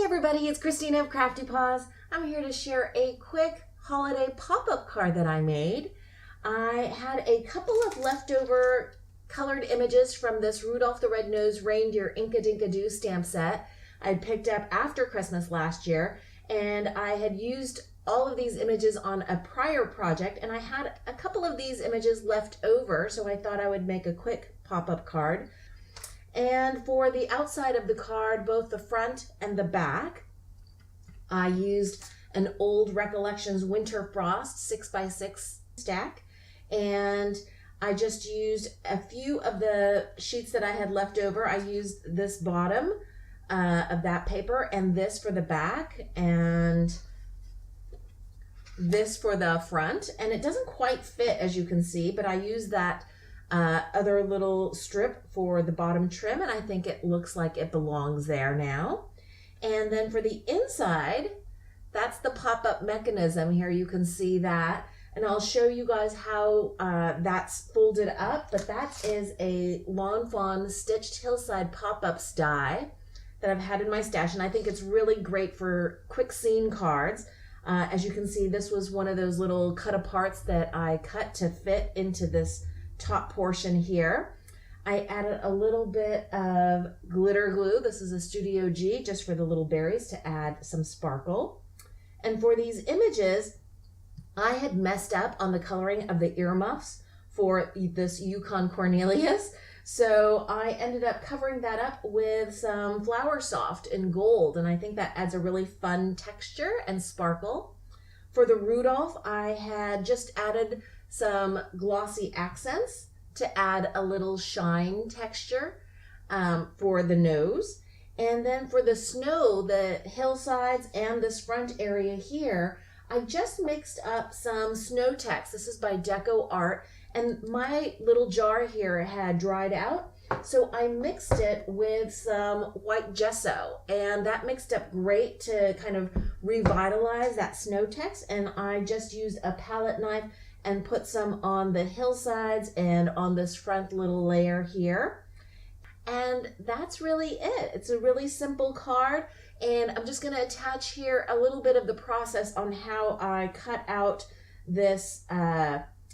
Hey everybody, it's Christina of CraftyPaws. I'm here to share a quick holiday pop-up card that I made. I had a couple of leftover colored images from this Rudolph the Red-Nosed Reindeer Inka-Dinka-Doo stamp set I picked up after Christmas last year, and I had used all of these images on a prior project, and I had a couple of these images left over, so I thought I would make a quick pop-up card. And for the outside of the card, both the front and the back, I used an Old Recollections Winter Frost 6x6 stack, and I just used a few of the sheets that I had left over. I used this bottom of that paper and this for the back and this for the front, and it doesn't quite fit, as you can see, but I used that other little strip for the bottom trim, and I think it looks like it belongs there now. And then for the inside, that's the pop-up mechanism here. You can see that, and I'll show you guys how that's folded up, but that is a Lawn Fawn stitched hillside pop-ups die that I've had in my stash, and I think it's really great for quick scene cards. As you can see, this was one of those little cut-aparts that I cut to fit into this top portion here. I added a little bit of glitter glue. This is a Studio G, just for the little berries to add some sparkle. And for these images, I had messed up on the coloring of the earmuffs for this Yukon Cornelius. So I ended up covering that up with some Flower Soft in gold, and I think that adds a really fun texture and sparkle. For the Rudolph, I had just added some glossy accents to add a little shine texture for the nose. And then for the snow, the hillsides and this front area here, I just mixed up some Snow-Tex. This is by Deco Art, and my little jar here had dried out, so I mixed it with some white gesso, and that mixed up great to kind of revitalize that Snow-Tex. And I just used a palette knife and put some on the hillsides and on this front little layer here. And that's really it. It's a really simple card, and I'm just going to attach here a little bit of the process on how I cut out this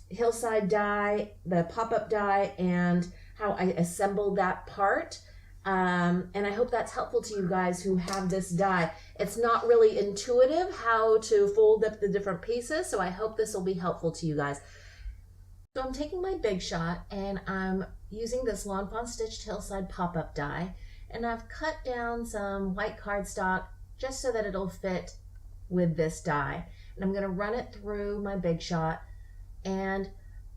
hillside die, the pop-up die, and how I assembled that part. And I hope that's helpful to you guys who have this die. It's not really intuitive how to fold up the different pieces, so I hope this will be helpful to you guys. So I'm taking my Big Shot, and I'm using this Lawn Fawn Stitched Hillside pop-up die, and I've cut down some white cardstock just so that it'll fit with this die. And I'm gonna run it through my Big Shot, and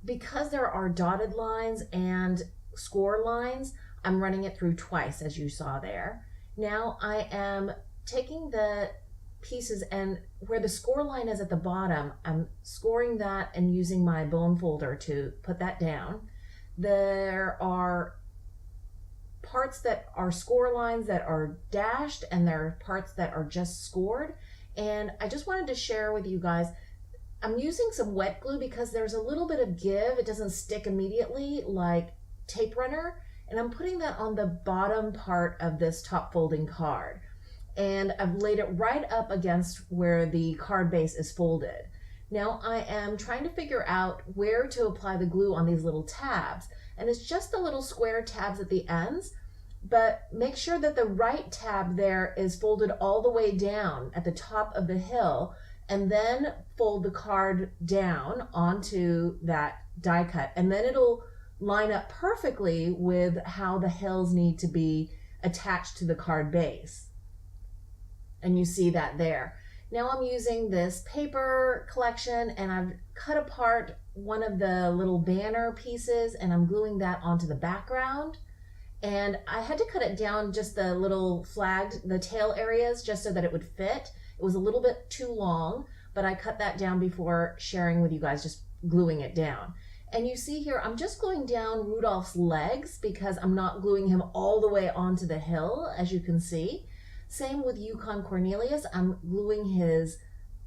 because there are dotted lines and score lines, I'm running it through twice, as you saw there. Now I am taking the pieces, and where the score line is at the bottom, I'm scoring that and using my bone folder to put that down. There are parts that are score lines that are dashed, and there are parts that are just scored. And I just wanted to share with you guys, I'm using some wet glue because there's a little bit of give. It doesn't stick immediately like tape runner. And I'm putting that on the bottom part of this top folding card. And I've laid it right up against where the card base is folded. Now I am trying to figure out where to apply the glue on these little tabs. And it's just the little square tabs at the ends, but make sure that the right tab there is folded all the way down at the top of the hill, and then fold the card down onto that die cut, and then it'll line up perfectly with how the hills need to be attached to the card base. And you see that there. Now I'm using this paper collection, and I've cut apart one of the little banner pieces, and I'm gluing that onto the background. And I had to cut it down just the little flagged, the tail areas, just so that it would fit. It was a little bit too long, but I cut that down before sharing with you guys, just gluing it down. And you see here, I'm just gluing down Rudolph's legs because I'm not gluing him all the way onto the hill, as you can see. Same with Yukon Cornelius, I'm gluing his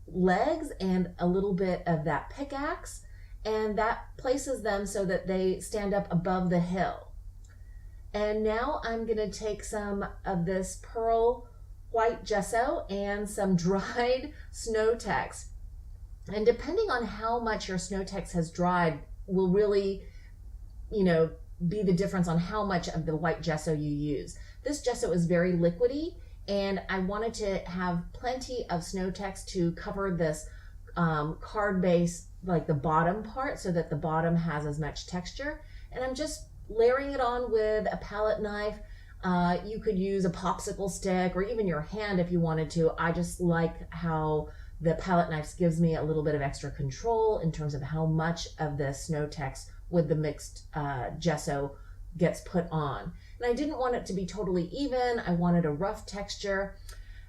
legs and a little bit of that pickaxe, and that places them so that they stand up above the hill. And now I'm gonna take some of this pearl white gesso and some dried Snow-Tex. And depending on how much your Snow-Tex has dried will really, be the difference on how much of the white gesso you use. This gesso is very liquidy, and I wanted to have plenty of Snow-Tex to cover this card base, like the bottom part, so that the bottom has as much texture. And I'm just layering it on with a palette knife. You could use a popsicle stick or even your hand if you wanted to. I just like how the palette knife gives me a little bit of extra control in terms of how much of the Snow-Tex with the mixed gesso gets put on. And I didn't want it to be totally even. I wanted a rough texture.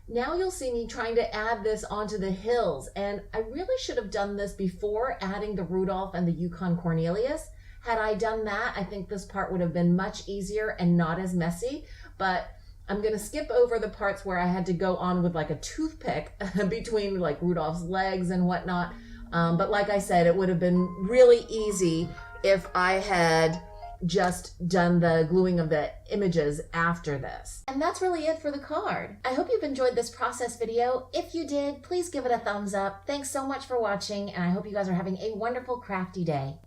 Now you'll see me trying to add this onto the hills, and I really should have done this before adding the Rudolph and the Yukon Cornelius. Had I done that, I think this part would have been much easier and not as messy, but I'm gonna skip over the parts where I had to go on with like a toothpick between like Rudolph's legs and whatnot. But like I said, it would have been really easy if I had just done the gluing of the images after this. And that's really it for the card. I hope you've enjoyed this process video. If you did, please give it a thumbs up. Thanks so much for watching, and I hope you guys are having a wonderful crafty day.